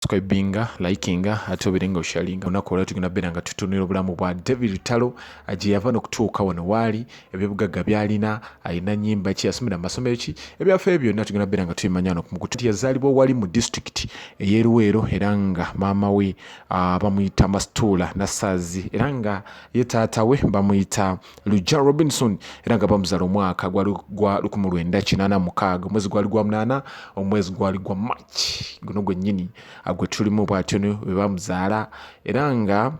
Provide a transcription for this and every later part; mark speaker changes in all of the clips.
Speaker 1: subscribinga, likinga, ate oberenga osharinga. Olunaku olwo tugenda beera nga tutunuulira obulamu bwa David Lutalo gye yava n'okutuuka wano waali, ebyobugaga by'alina, alina nnyimba ki, yasomera mu masomero ki, ebyafaayo byonna tugenda beera nga tubimanya wano ku mukutu. Yazaalibwa wali mu disitulikiti ey'e Luweero era nga maama we bamuyita Masituula Nassaazi era nga ye taata we bamuyita Lutalo Robinson era nga bamuzaala omwaka gwali gwa 1986 omwezi gwali gwa 8 omwezi gwali gwa March guno gwennyini gwe tulimu bw'atyo bwe bamuzaala era nga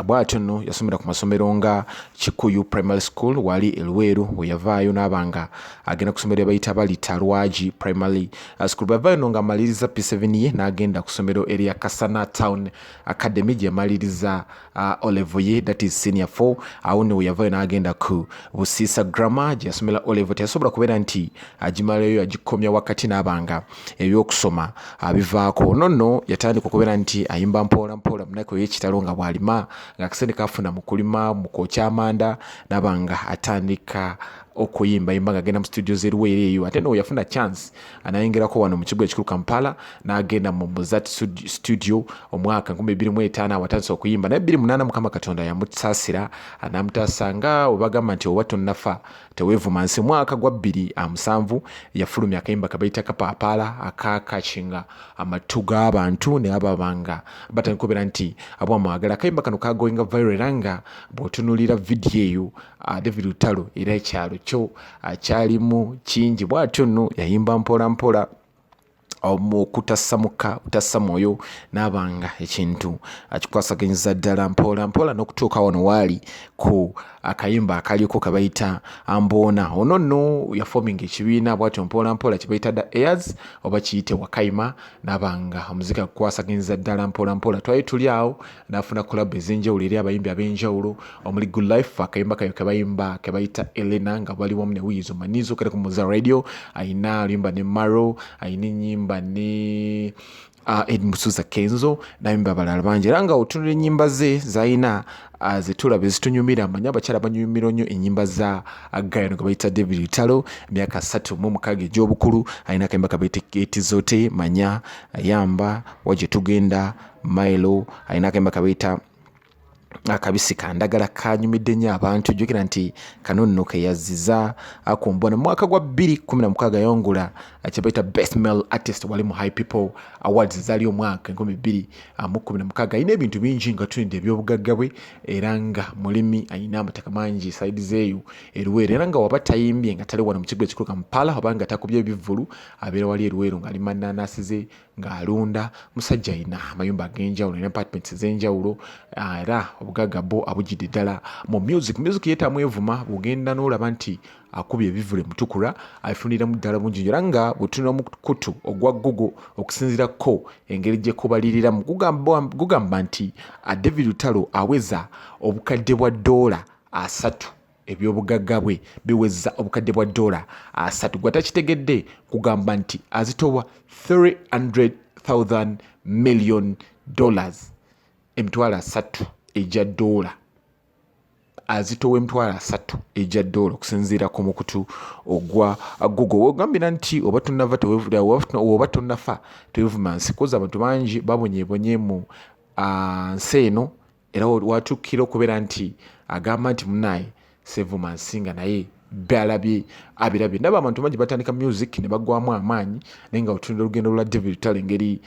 Speaker 1: bw'atyo nno yasomera ku masomero nga Kikuyu Primary School wali e Luweero we yavaayo n'abanga agenda ku ssomero bayita balita Lwagi Primary School. Bwe yavaayo nno ng'amaliriza P7 ye n'agenda ku ssomero erya Kasana Town Academy gye yamaliriza O-level ye, that is senior 4. Awo nno we yavaayo n'agenda ku Busiisa Grammar gye yasomera O-level. Teyasobola kubeera nti agimalayo yagikomya wakati n'abanga ebyokusoma bivaako. Nonno yatandika okubeera nti ayimba mpola mpola munako y'ekitalo nga bw'alima ng'akasente kafuna mu kulima mu kwokya amanda n'abanga atandika okuyimba yimba ng'agenda mu studio z'eruweero eyo. Ate no yafuna chance anayingirako wano mu kibuga ekikulu Kampala n'agenda mu Muzati studio omwaka 2005 awatandise okuyimba naye 2008 Mukama Katonda yamusaasira n'amutaasa nga we bagamba nti oba tonnafa teweevuma nsi. Mwaka gwa 2007 yafulumya akayimba kabayita Kapaapaala akakinga amatu g'abantu ne ababanga batandika okubeera nti abwamwagala. Akayimba kano kagoyinga viral era nga bw'otunuulira vidiyo eyo David Lutalo era ekyalo kyo kyalimu kingi bw'atyo nno yayimba mpola mpola okutasamuka utassa mwoyo n'abanga ekintu akikwasaganyiza ddala mpola mpola n'okutuuka wano waali ku akayimba akaliko kabayita Amboona. Ono nno yafominga ekibiina bw'atyo mpola mpola kibayita The Airs oba kiyite Wakayima n'abanga omuziki akukwasaganyiza ddala mpola mpola. Twali tuli awo n'afuna kulabu ez'enjawulo eri abayimbi ab'enjawulo omuli Good Life akayimba kayo kebayimba kebayita Elena nga bali wamu ne Wizo Manizo kale ku Muza Radio ayina alimba ne Maro ayina ennyimba ne Ed Musuza Kenzo n'ayimba abalala bangi era nga otunula ennyimba ze z'ayina zetulaba ezitunyumira amanyi abakyala banyumira nnyo ennyimba za Gayano ge bayita David Lutalo emyaka 36 egy'obukulu ayina akayimba kabayita Etizote Manya Ayamba Waje Tugenda Mailo ayina akayimba kabayita akabisi kandagala kanyumidde nnyo abantu jjukira nti kano nno ke yazziza akumbona mu mwaka gwa 2016 yawangula kyebayita Best Male Artist wali mu High People Awards zaali omwaka 2016. Ayina ebintu bingi nga tulinde ebyobugagga bwe era nga mulimi ayina amataka mangi saidi zeeyo eruweero era nga waba tayimbye nga tali wano mu kibuga ekikulu Kampala oba nga takubye ebivvulu abeera wali eruweero ng'alima nnanasi ze ng'alunda. Musajja ayina amayumba ag'enjawulo ne apartments ez'enjawulo era obugagga bwo abugidde ddala mu music yeetamu evuma bugenda n'olaba nti akubye ebivule mutukula abifuniramu ddala bungi era nga bwetunula mu kutu ogwa Google okusinziirako engeri gye kubaliriramu gugamba nti David Lutalo aweza obukadde bwa $3 ebyobugagga bwe biweza obukadde bwa $3 gwatakitegedde kugamba nti azitowa $300,000 million emitwalo 3 ejja $, azitowa emitwalo 3 ejja $, okusinziira ku mukutu ogwa Google. Wogambira nti oba tonnafa teweevuma nsi koza abantu bangi babonyeebonye mu nsi eno era watuukira okubeera nti agamba nti munaye seevuma nsi nga naye balabye abirabye. Ndaba abantu bangi batandika music ne bagwamu amaanyi naye nga otunira olugendo lwa David Lutalo engeri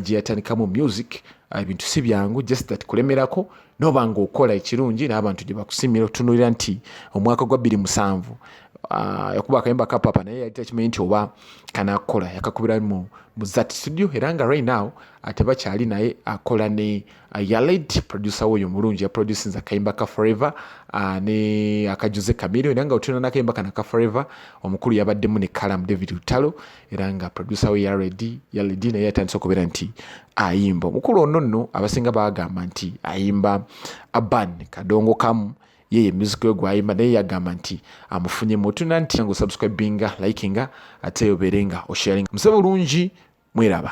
Speaker 1: gye yatandikamu music ebintu si byangu just that kulemerako noba nga okola ekirungi n'abantu gye bakusimira otunulira nti omwaka gwa 2007 yakuba akayimba kapapa naye yali takimanyi nti oba kanakola yakakubira mu Muzati studio era nga right now tebakyali naye akola ne Elyatto producer woyo mulungi ya producinze akayimba ka Forever ne akajuze Camilo era nga otunula n'akayimba kana ka Forever omukulu yabaddemu ne Kalam David Lutalo era nga producer we yaledi naye yatandise okubeera nti ayimba. Omukulu ono nno abasinga bagamba nti ayimba Aban kadongo kamu yeye music we gwayimba naye yagamba nti amufunye mutuna nti ngo subscribinga likinga ate oberenga osharinga. Musaba bulungi mweraba.